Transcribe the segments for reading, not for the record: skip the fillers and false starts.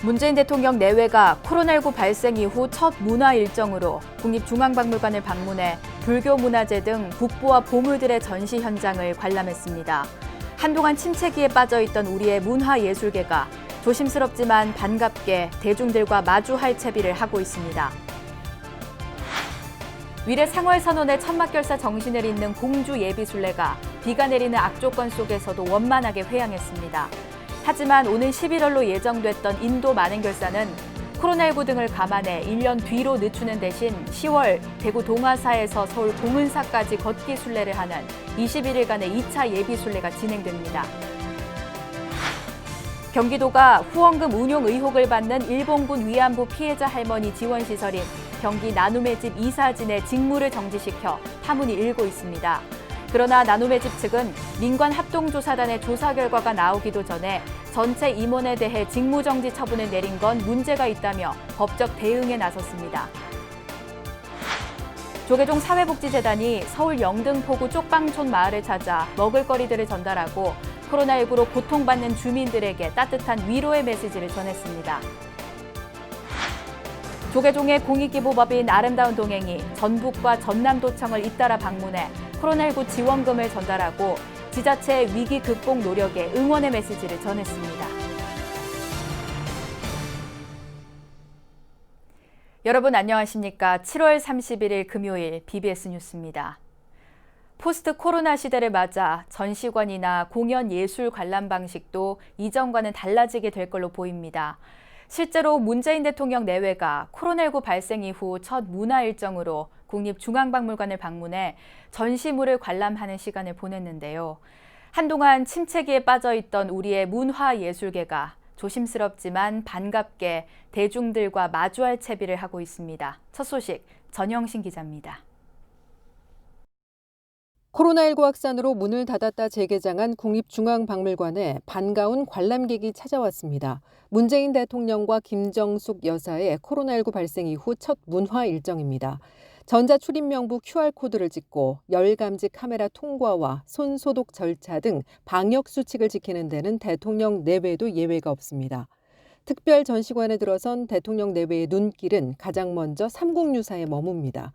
문재인 대통령 내외가 코로나19 발생 이후 첫 문화 일정으로 국립중앙박물관을 방문해 불교 문화재 등 국보와 보물들의 전시 현장을 관람했습니다. 한동안 침체기에 빠져있던 우리의 문화예술계가 조심스럽지만 반갑게 대중들과 마주할 채비를 하고 있습니다. 위례 상월선원의 천막결사 정신을 잇는 공주예비술래가 비가 내리는 악조건 속에서도 원만하게 회항했습니다. 하지만 오는 11월로 예정됐던 인도 만행결사는 코로나19 등을 감안해 1년 뒤로 늦추는 대신 10월 대구 동화사에서 서울 공은사까지 걷기 순례를 하는 21일간의 2차 예비순례가 진행됩니다. 경기도가 후원금 운용 의혹을 받는 일본군 위안부 피해자 할머니 지원시설인 경기 나눔의 집 이사진의 직무를 정지시켜 파문이 일고 있습니다. 그러나 나눔의 집 측은 민관합동조사단의 조사 결과가 나오기도 전에 전체 임원에 대해 직무정지 처분을 내린 건 문제가 있다며 법적 대응에 나섰습니다. 조계종 사회복지재단이 서울 영등포구 쪽방촌 마을을 찾아 먹을거리들을 전달하고 코로나19로 고통받는 주민들에게 따뜻한 위로의 메시지를 전했습니다. 조계종의 공익기부법인 아름다운 동행이 전북과 전남도청을 잇따라 방문해 코로나19 지원금을 전달하고 지자체의 위기 극복 노력에 응원의 메시지를 전했습니다. 여러분 안녕하십니까? 7월 31일 금요일 BBS 뉴스입니다. 포스트 코로나 시대를 맞아 전시관이나 공연 예술 관람 방식도 이전과는 달라지게 될 걸로 보입니다. 실제로 문재인 대통령 내외가 코로나19 발생 이후 첫 문화 일정으로 국립중앙박물관을 방문해 전시물을 관람하는 시간을 보냈는데요. 한동안 침체기에 빠져있던 우리의 문화예술계가 조심스럽지만 반갑게 대중들과 마주할 채비를 하고 있습니다. 첫 소식 전영신 기자입니다. 코로나19 확산으로 문을 닫았다 재개장한 국립중앙박물관에 반가운 관람객이 찾아왔습니다. 문재인 대통령과 김정숙 여사의 코로나19 발생 이후 첫 문화 일정입니다. 전자출입명부 QR코드를 찍고 열감지 카메라 통과와 손소독 절차 등 방역수칙을 지키는 데는 대통령 내외도 예외가 없습니다. 특별 전시관에 들어선 대통령 내외의 눈길은 가장 먼저 삼국유사에 머뭅니다.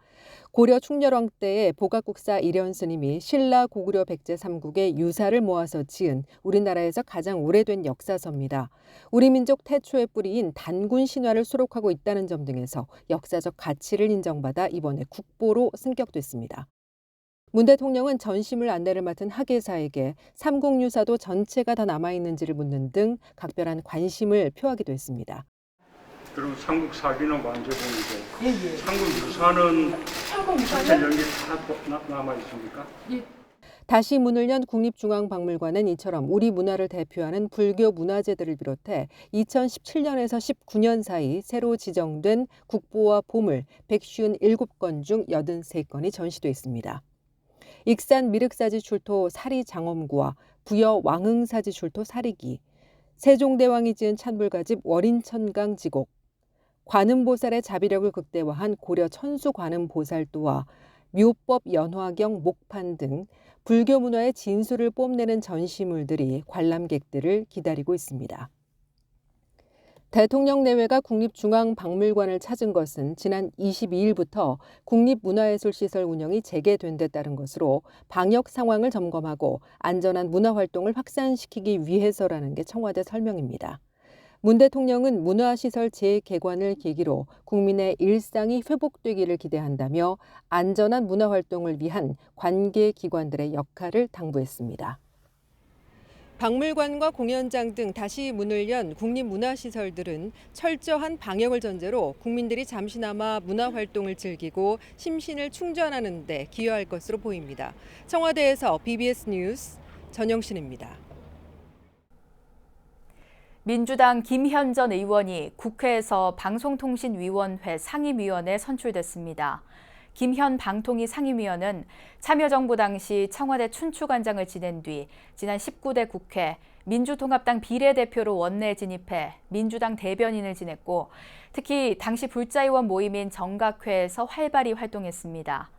고려 충렬왕 때의 보각국사 일현스님이 신라 고구려 백제 삼국의 유사를 모아서 지은 우리나라에서 가장 오래된 역사서입니다. 우리 민족 태초의 뿌리인 단군 신화를 수록하고 있다는 점 등에서 역사적 가치를 인정받아 이번에 국보로 승격됐습니다. 문 대통령은 전시물 안내를 맡은 학예사에게 삼국유사도 전체가 다 남아있는지를 묻는 등 각별한 관심을 표하기도 했습니다. 그리고 삼국사기는 완제본이고 삼국유사는 전체 연기 다 남아 있습니까? 다시 문을 연 국립중앙박물관은 이처럼 우리 문화를 대표하는 불교 문화재들을 비롯해 2017년에서 19년 사이 새로 지정된 국보와 보물 157건 중 83건이 전시돼 있습니다. 익산 미륵사지 출토 사리장엄구와 부여 왕흥사지 출토 사리기, 세종대왕이 지은 찬불가집 월인천강 지곡, 관음보살의 자비력을 극대화한 고려 천수관음보살도와 묘법 연화경 목판 등 불교 문화의 진수를 뽐내는 전시물들이 관람객들을 기다리고 있습니다. 대통령 내외가 국립중앙박물관을 찾은 것은 지난 22일부터 국립문화예술시설 운영이 재개된 데 따른 것으로 방역 상황을 점검하고 안전한 문화활동을 확산시키기 위해서라는 게 청와대 설명입니다. 문 대통령은 문화시설 재개관을 계기로 국민의 일상이 회복되기를 기대한다며 안전한 문화활동을 위한 관계기관들의 역할을 당부했습니다. 박물관과 공연장 등 다시 문을 연 국립문화시설들은 철저한 방역을 전제로 국민들이 잠시나마 문화활동을 즐기고 심신을 충전하는 데 기여할 것으로 보입니다. 청와대에서 BBS 뉴스 전영신입니다. 민주당 김현 전 의원이 국회에서 방송통신위원회 상임위원에 선출됐습니다. 김현 방통위 상임위원은 참여정부 당시 청와대 춘추관장을 지낸 뒤 지난 19대 국회 민주통합당 비례대표로 원내에 진입해 민주당 대변인을 지냈고 특히 당시 불자의원 모임인 정각회에서 활발히 활동했습니다.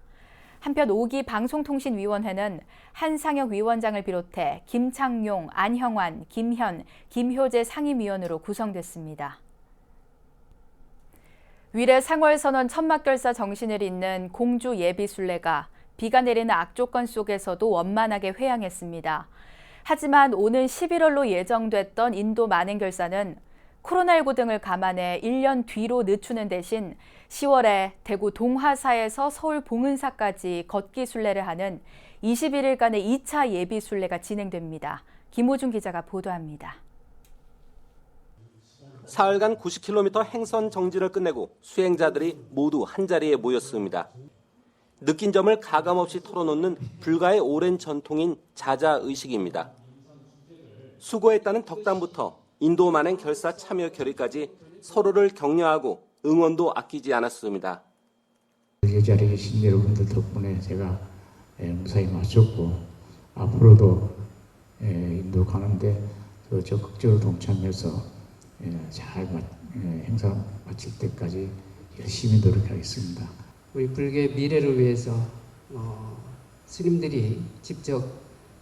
한편 5기 방송통신위원회는 한상혁 위원장을 비롯해 김창룡, 안형환, 김현, 김효재 상임위원으로 구성됐습니다. 위례 상월선원 천막결사 정신을 잇는 공주 예비순례가 비가 내리는 악조건 속에서도 원만하게 회항했습니다. 하지만 오는 11월로 예정됐던 인도 만행결사는 코로나19 등을 감안해 1년 뒤로 늦추는 대신 10월에 대구 동화사에서 서울 봉은사까지 걷기 순례를 하는 21일간의 2차 예비 순례가 진행됩니다. 김호준 기자가 보도합니다. 사흘간 90km 행선 정지를 끝내고 수행자들이 모두 한자리에 모였습니다. 느낀 점을 가감없이 털어놓는 불가의 오랜 전통인 자자의식입니다. 수고했다는 덕담부터 인도 만행 결사 참여 결의까지 서로를 격려하고 응원도 아끼지 않았습니다. 이 자리에 계신 여러분들 덕분에 제가 무사히 마쳤고 앞으로도 인도 가는데 더 적극적으로 동참해서 잘 행사 마칠 때까지 열심히 노력하겠습니다. 우리 불교의 미래를 위해서 스님들이 직접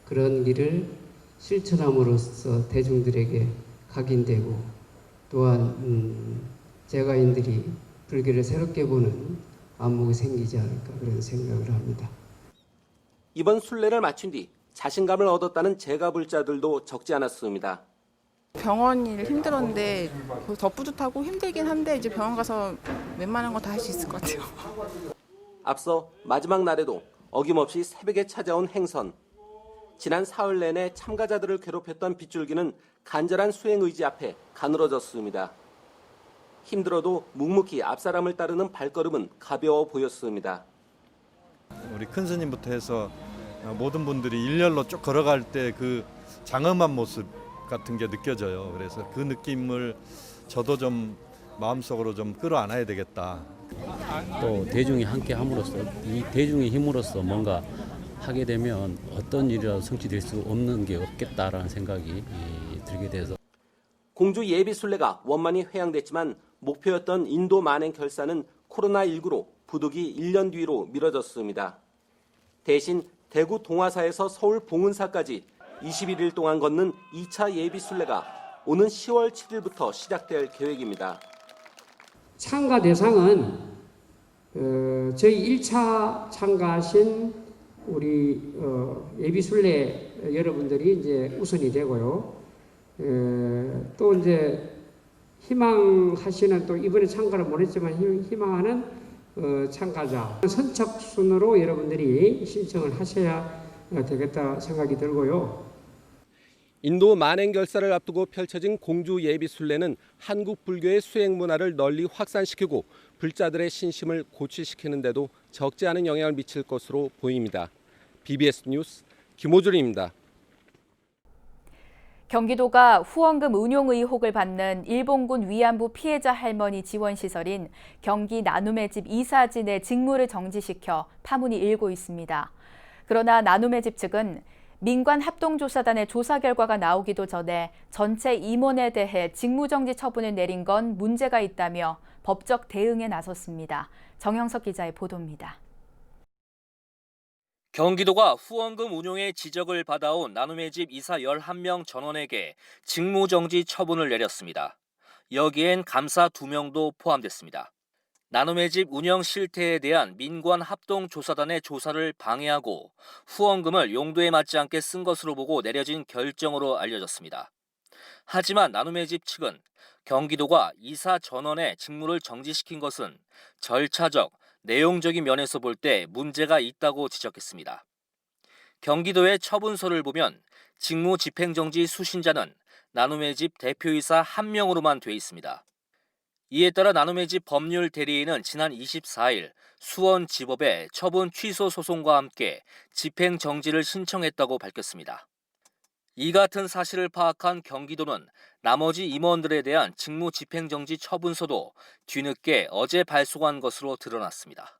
그런 길을 실천함으로써 대중들에게 각인되고 또한 제가인들이 불교를 새롭게 보는 안목이 생기지 않을까 그런 생각을 합니다. 이번 순례를 마친 뒤 자신감을 얻었다는 제가불자들도 적지 않았습니다. 병원 일 힘들었는데 더 뿌듯하고 힘들긴 한데 이제 병원 가서 웬만한 거 다 할 수 있을 것 같아요. 앞서 마지막 날에도 어김없이 새벽에 찾아온 행선. 지난 사흘 내내 참가자들을 괴롭혔던 빗줄기는 간절한 수행 의지 앞에 가늘어졌습니다. 힘들어도 묵묵히 앞사람을 따르는 발걸음은 가벼워 보였습니다. 우리 큰 스님부터 해서 모든 분들이 일렬로 쭉 걸어갈 때 그 장엄한 모습 같은 게 느껴져요. 그래서 그 느낌을 저도 좀 마음속으로 좀 끌어안아야 되겠다. 또 대중이 함께 함으로써 이 대중의 힘으로써 뭔가 하게 되면 어떤 일이라도 성취될 수 없는 게 없겠다라는 생각이 들게 돼서 공주 예비순례가 원만히 회항됐지만 목표였던 인도 만행 결사는 코로나19로 부득이 1년 뒤로 미뤄졌습니다. 대신 대구 동화사에서 서울 봉은사까지 21일 동안 걷는 2차 예비순례가 오는 10월 7일부터 시작될 계획입니다. 참가 대상은 저희 1차 참가하신 우리 예비순례 여러분들이 이제 우선이 되고요. 또 이제 희망하시는 또 이번에 참가를 못했지만 희망하는 참가자 선착순으로 여러분들이 신청을 하셔야 되겠다 생각이 들고요. 인도 만행결사를 앞두고 펼쳐진 공주 예비순례는 한국 불교의 수행 문화를 널리 확산시키고 불자들의 신심을 고취시키는 데도 적지 않은 영향을 미칠 것으로 보입니다. BBS 뉴스 김호준입니다. 경기도가 후원금 운용 의혹을 받는 일본군 위안부 피해자 할머니 지원시설인 경기 나눔의 집 이사진의 직무를 정지시켜 파문이 일고 있습니다. 그러나 나눔의 집 측은 민관 합동조사단의 조사 결과가 나오기도 전에 전체 임원에 대해 직무정지 처분을 내린 건 문제가 있다며 법적 대응에 나섰습니다. 정형석 기자의 보도입니다. 경기도가 후원금 운용의 지적을 받아온 나눔의 집 이사 11명 전원에게 직무정지 처분을 내렸습니다. 여기엔 감사 2명도 포함됐습니다. 나눔의 집 운영 실태에 대한 민관 합동조사단의 조사를 방해하고 후원금을 용도에 맞지 않게 쓴 것으로 보고 내려진 결정으로 알려졌습니다. 하지만 나눔의 집 측은 경기도가 이사 전원의 직무를 정지시킨 것은 절차적, 내용적인 면에서 볼 때 문제가 있다고 지적했습니다. 경기도의 처분서를 보면 직무 집행정지 수신자는 나눔의 집 대표이사 1명으로만 돼 있습니다. 이에 따라 나눔의 집 법률 대리인은 지난 24일 수원지법에 처분 취소 소송과 함께 집행정지를 신청했다고 밝혔습니다. 이 같은 사실을 파악한 경기도는 나머지 임원들에 대한 직무 집행정지 처분서도 뒤늦게 어제 발송한 것으로 드러났습니다.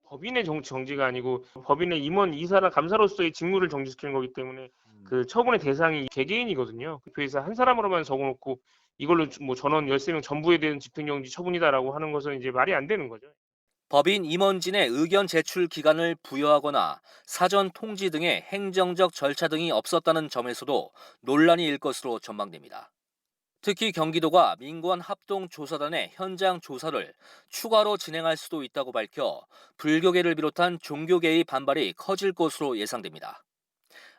법인의 정지가 아니고 법인의 임원, 이사나 감사로서의 직무를 정지시키는 거기 때문에 그 처분의 대상이 개개인이거든요. 대표이사 한 사람으로만 적어놓고 이걸로 뭐 전원 13명 전부에 대한 집행정지 처분이다라고 하는 것은 이제 말이 안 되는 거죠. 법인 임원진의 의견 제출 기간을 부여하거나 사전 통지 등의 행정적 절차 등이 없었다는 점에서도 논란이 일 것으로 전망됩니다. 특히 경기도가 민관 합동조사단의 현장 조사를 추가로 진행할 수도 있다고 밝혀 불교계를 비롯한 종교계의 반발이 커질 것으로 예상됩니다.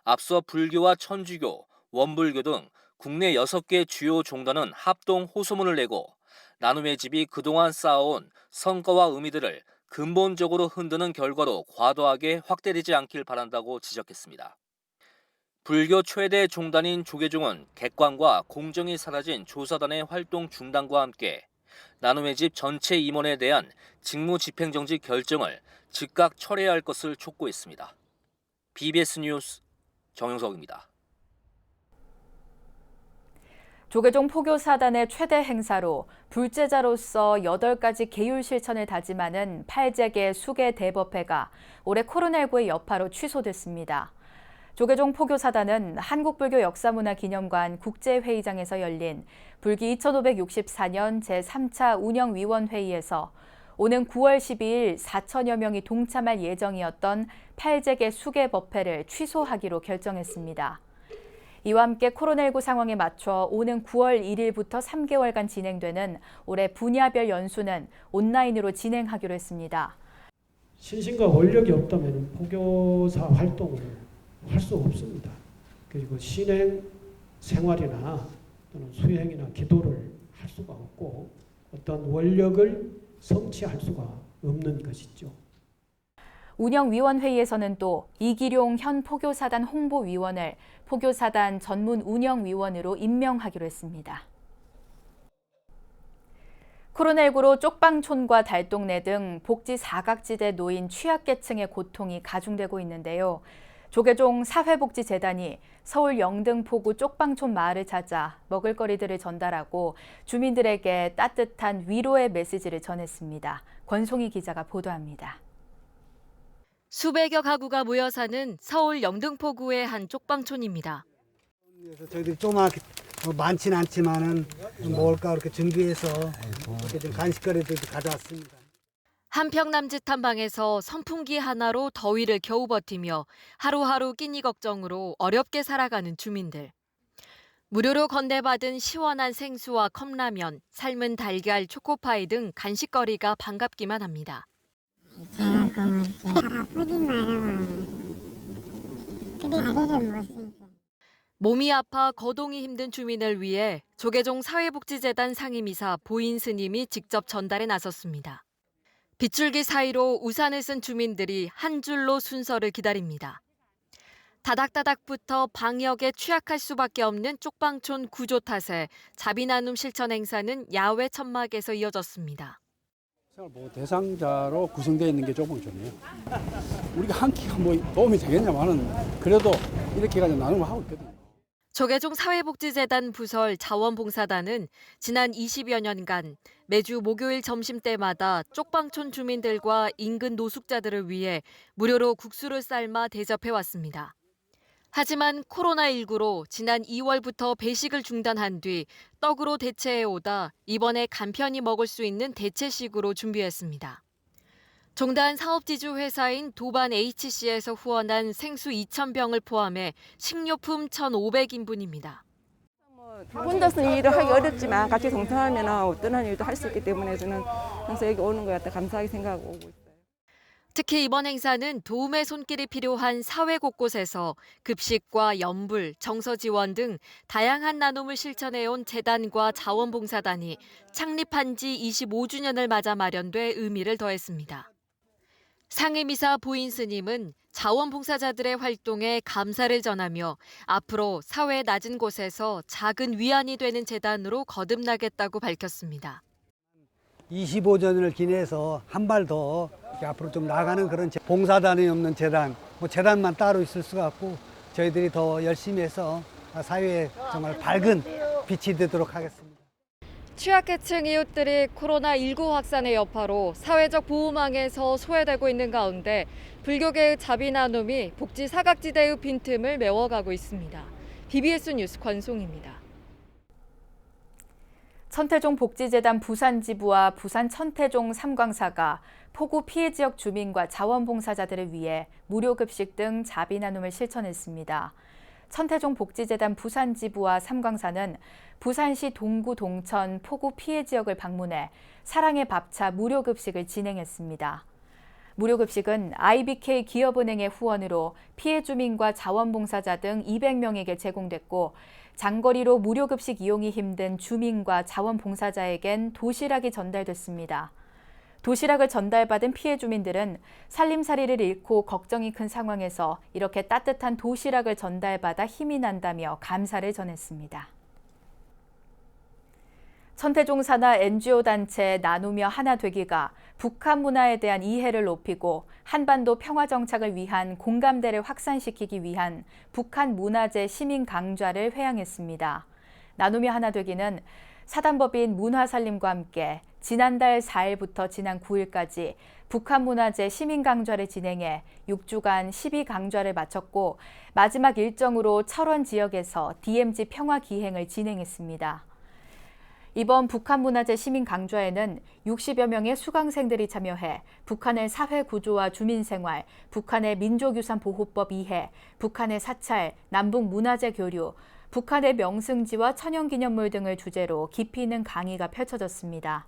앞서 불교와 천주교, 원불교 등 국내 6개 주요 종단은 합동 호소문을 내고 나눔의 집이 그동안 쌓아온 성과와 의미들을 근본적으로 흔드는 결과로 과도하게 확대되지 않길 바란다고 지적했습니다. 불교 최대 종단인 조계종은 객관과 공정이 사라진 조사단의 활동 중단과 함께 나눔의 집 전체 임원에 대한 직무 집행정지 결정을 즉각 철회해야 할 것을 촉구했습니다. BBS 뉴스 정영석입니다. 조계종 포교사단의 최대 행사로 불제자로서 8가지 계율 실천을 다짐하는 8제계 수계 대법회가 올해 코로나19의 여파로 취소됐습니다. 조계종 포교사단은 한국불교 역사문화기념관 국제회의장에서 열린 불기 2564년 제3차 운영위원회의에서 오는 9월 12일 4천여 명이 동참할 예정이었던 8제계 수계법회를 취소하기로 결정했습니다. 이와 함께 코로나19 상황에 맞춰 오는 9월 1일부터 3개월간 진행되는 올해 분야별 연수는 온라인으로 진행하기로 했습니다. 신신과 원력이 없다면 포교사 활동을 할 수 없습니다. 그리고 신행 생활이나 또는 수행이나 기도를 할 수가 없고 어떤 원력을 성취할 수가 없는 것이죠. 운영위원회의에서는 또 이기룡 현 포교사단 홍보위원을 포교사단 전문 운영위원으로 임명하기로 했습니다. 코로나19로 쪽방촌과 달동네 등 복지 사각지대 놓인 취약계층의 고통이 가중되고 있는데요. 조계종 사회복지재단이 서울 영등포구 쪽방촌 마을을 찾아 먹을거리들을 전달하고 주민들에게 따뜻한 위로의 메시지를 전했습니다. 권송희 기자가 보도합니다. 수백여 가구가 모여 사는 서울 영등포구의 한 쪽방촌입니다. 저희들이 조그맣게 많지는 않지만은 먹을까 이렇게 준비해서 이렇게 좀 간식거리들 가져왔습니다. 한평 남짓 한 방에서 선풍기 하나로 더위를 겨우 버티며 하루하루 끼니 걱정으로 어렵게 살아가는 주민들. 무료로 건네받은 시원한 생수와 컵라면, 삶은 달걀, 초코파이 등 간식거리가 반갑기만 합니다. 몸이 아파 거동이 힘든 주민을 위해 조계종 사회복지재단 상임이사 보인 스님이 직접 전달에 나섰습니다. 빗줄기 사이로 우산을 쓴 주민들이 한 줄로 순서를 기다립니다. 다닥다닥부터 방역에 취약할 수밖에 없는 쪽방촌 구조 탓에 자비 나눔 실천 행사는 야외 천막에서 이어졌습니다. 대상자로 구성되어 있는 게 쪽방촌이에요. 우리가 한 끼가 도움이 되겠냐마는 그래도 이렇게 가지고 나눔을 하고 있거든요. 조계종 사회복지재단 부설 자원봉사단은 지난 20여 년간 매주 목요일 점심때마다 쪽방촌 주민들과 인근 노숙자들을 위해 무료로 국수를 삶아 대접해왔습니다. 하지만 코로나19로 지난 2월부터 배식을 중단한 뒤 떡으로 대체해오다 이번에 간편히 먹을 수 있는 대체식으로 준비했습니다. 종단 사업지주 회사인 도반 HC에서 후원한 생수 2,000병을 포함해 식료품 1,500인분입니다. 혼자서 일을 하기 어렵지만 같이 동참하면 어떤 일도 할 수 있기 때문에 저는 항상 여기 오는 것 같아 감사하게 생각하고 오고 있어요. 특히 이번 행사는 도움의 손길이 필요한 사회 곳곳에서 급식과 연불, 정서 지원 등 다양한 나눔을 실천해온 재단과 자원봉사단이 창립한 지 25주년을 맞아 마련돼 의미를 더했습니다. 상임이사 보인 스님은 자원봉사자들의 활동에 감사를 전하며 앞으로 사회 낮은 곳에서 작은 위안이 되는 재단으로 거듭나겠다고 밝혔습니다. 25년을 기내서 한 발 더 앞으로 좀 나가는 그런 봉사단이 없는 재단, 재단만 따로 있을 수가 없고 저희들이 더 열심히 해서 사회에 정말 밝은 빛이 되도록 하겠습니다. 취약계층 이웃들이 코로나19 확산의 여파로 사회적 보호망에서 소외되고 있는 가운데 불교계의 자비 나눔이 복지 사각지대의 빈틈을 메워가고 있습니다. BBS 뉴스 권송입니다. 천태종 복지재단 부산지부와 부산 천태종 3광사가 폭우 피해 지역 주민과 자원봉사자들을 위해 무료급식 등 자비 나눔을 실천했습니다. 천태종 복지재단 부산지부와 삼광사는 부산시 동구 동천 폭우 피해 지역을 방문해 사랑의 밥차 무료급식을 진행했습니다. 무료급식은 IBK 기업은행의 후원으로 피해 주민과 자원봉사자 등 200명에게 제공됐고 장거리로 무료급식 이용이 힘든 주민과 자원봉사자에겐 도시락이 전달됐습니다. 도시락을 전달받은 피해 주민들은 살림살이를 잃고 걱정이 큰 상황에서 이렇게 따뜻한 도시락을 전달받아 힘이 난다며 감사를 전했습니다. 천태종 산하 NGO 단체 나누며 하나 되기가 북한 문화에 대한 이해를 높이고 한반도 평화 정착을 위한 공감대를 확산시키기 위한 북한 문화재 시민 강좌를 회항했습니다. 나누며 하나 되기는 사단법인 문화살림과 함께 지난달 4일부터 지난 9일까지 북한 문화재 시민 강좌를 진행해 6주간 12강좌를 마쳤고 마지막 일정으로 철원 지역에서 DMZ 평화 기행을 진행했습니다. 이번 북한 문화재 시민 강좌에는 60여 명의 수강생들이 참여해 북한의 사회 구조와 주민 생활, 북한의 민족유산 보호법 이해, 북한의 사찰, 남북 문화재 교류, 북한의 명승지와 천연기념물 등을 주제로 깊이 있는 강의가 펼쳐졌습니다.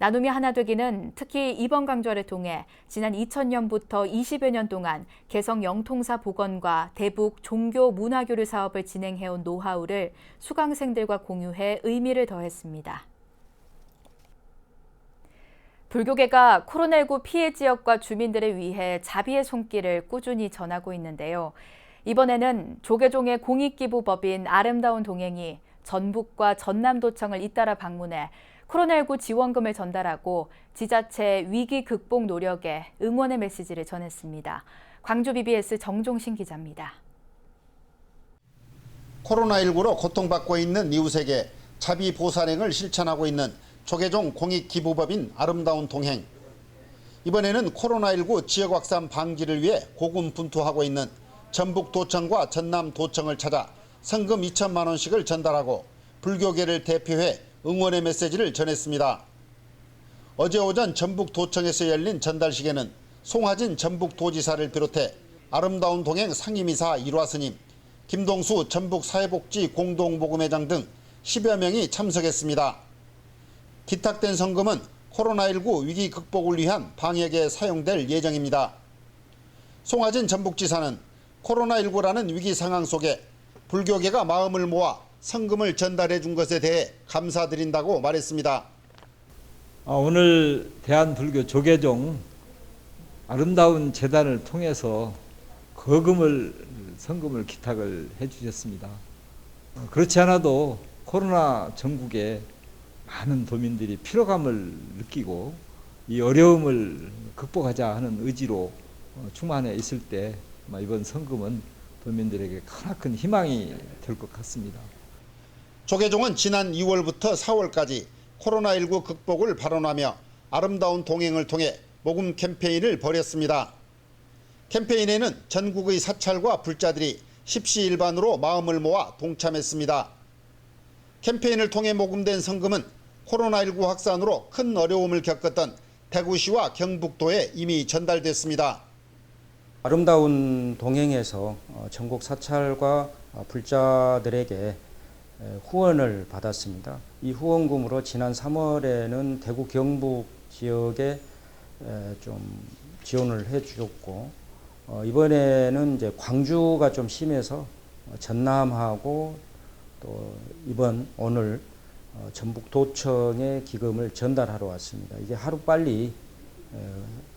나눔이 하나 되기는 특히 이번 강좌를 통해 지난 2000년부터 20여 년 동안 개성 영통사 복원과 대북 종교 문화교류 사업을 진행해온 노하우를 수강생들과 공유해 의미를 더했습니다. 불교계가 코로나19 피해 지역과 주민들을 위해 자비의 손길을 꾸준히 전하고 있는데요. 이번에는 조계종의 공익기부법인 아름다운 동행이 전북과 전남도청을 잇따라 방문해 코로나19 지원금을 전달하고 지자체 위기 극복 노력에 응원의 메시지를 전했습니다. 광주 BBS 정종신 기자입니다. 코로나19로 고통받고 있는 이웃에게 자비 보살행을 실천하고 있는 조계종 공익기부법인 아름다운 동행. 이번에는 코로나19 지역 확산 방지를 위해 고군분투하고 있는 전북도청과 전남도청을 찾아 성금 2천만 원씩을 전달하고 불교계를 대표해 응원의 메시지를 전했습니다. 어제 오전 전북도청에서 열린 전달식에는 송하진 전북도지사를 비롯해 아름다운 동행 상임이사 일화스님, 김동수 전북사회복지 공동모금회장 등 10여 명이 참석했습니다. 기탁된 성금은 코로나19 위기 극복을 위한 방역에 사용될 예정입니다. 송하진 전북지사는 코로나19라는 위기 상황 속에 불교계가 마음을 모아 성금을 전달해 준 것에 대해 감사드린다고 말했습니다. 오늘 대한불교 조계종 아름다운 재단을 통해서 성금을 기탁을 해 주셨습니다. 그렇지 않아도 코로나 전국에 많은 도민들이 피로감을 느끼고 이 어려움을 극복하자 하는 의지로 충만해 있을 때 이번 성금은 도민들에게 크나큰 희망이 될 것 같습니다. 조계종은 지난 2월부터 4월까지 코로나19 극복을 발언하며 아름다운 동행을 통해 모금 캠페인을 벌였습니다. 캠페인에는 전국의 사찰과 불자들이 십시일반으로 마음을 모아 동참했습니다. 캠페인을 통해 모금된 성금은 코로나19 확산으로 큰 어려움을 겪었던 대구시와 경북도에 이미 전달됐습니다. 아름다운 동행에서 전국 사찰과 불자들에게 후원을 받았습니다. 이 후원금으로 지난 3월에는 대구 경북 지역에 좀 지원을 해 주셨고 이번에는 이제 광주가 좀 심해서 전남하고 또 오늘 전북도청에 기금을 전달하러 왔습니다. 이게 하루빨리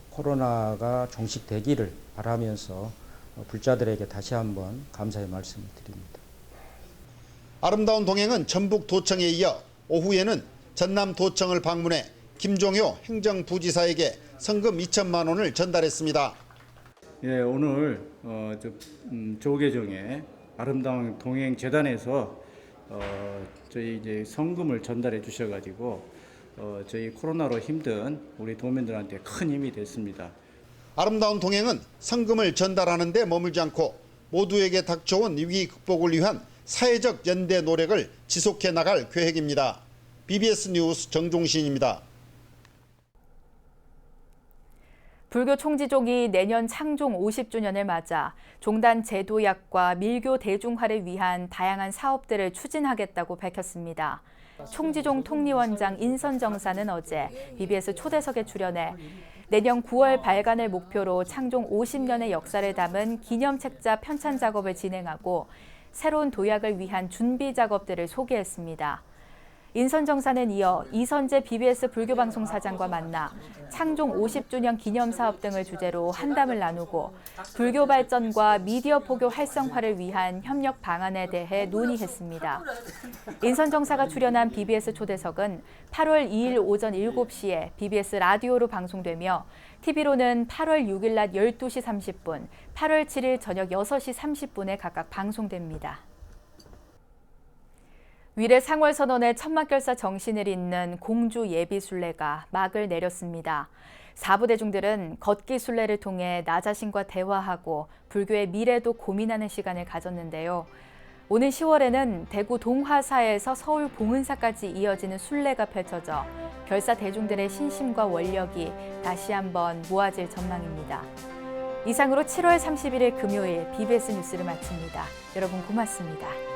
코로나가 종식되기를 바라면서 불자들에게 다시 한번 감사의 말씀을 드립니다. 아름다운 동행은 전북도청에 이어 오후에는 전남도청을 방문해 김종효 행정부지사에게 성금 2천만 원을 전달했습니다. 예, 오늘 조계종의 아름다운 동행 재단에서 저희 이제 성금을 전달해 주셔가지고 저희 코로나로 힘든 우리 도민들한테 큰 힘이 됐습니다. 아름다운 동행은 성금을 전달하는 데 머물지 않고 모두에게 닥쳐온 위기 극복을 위한 사회적 연대 노력을 지속해 나갈 계획입니다. BBS 뉴스 정종신입니다. 불교 총지종이 내년 창종 50주년을 맞아 종단 제도약과 밀교 대중화를 위한 다양한 사업들을 추진하겠다고 밝혔습니다. 총지종 통리원장 인선정사는 어제 BBS 초대석에 출연해 내년 9월 발간을 목표로 창종 50년의 역사를 담은 기념책자 편찬 작업을 진행하고 새로운 도약을 위한 준비 작업들을 소개했습니다. 인선정사는 이어 이선재 BBS 불교방송사장과 만나 창종 50주년 기념사업 등을 주제로 한담을 나누고 불교 발전과 미디어 포교 활성화를 위한 협력 방안에 대해 논의했습니다. 인선정사가 출연한 BBS 초대석은 8월 2일 오전 7시에 BBS 라디오로 방송되며 TV로는 8월 6일 낮 12시 30분, 8월 7일 저녁 6시 30분에 각각 방송됩니다. 위례 상월선원의 천막결사 정신을 잇는 공주 예비순례가 막을 내렸습니다. 4부 대중들은 걷기 순례를 통해 나 자신과 대화하고 불교의 미래도 고민하는 시간을 가졌는데요. 오는 10월에는 대구 동화사에서 서울 봉은사까지 이어지는 순례가 펼쳐져 결사 대중들의 신심과 원력이 다시 한번 모아질 전망입니다. 이상으로 7월 31일 금요일 BBS 뉴스를 마칩니다. 여러분 고맙습니다.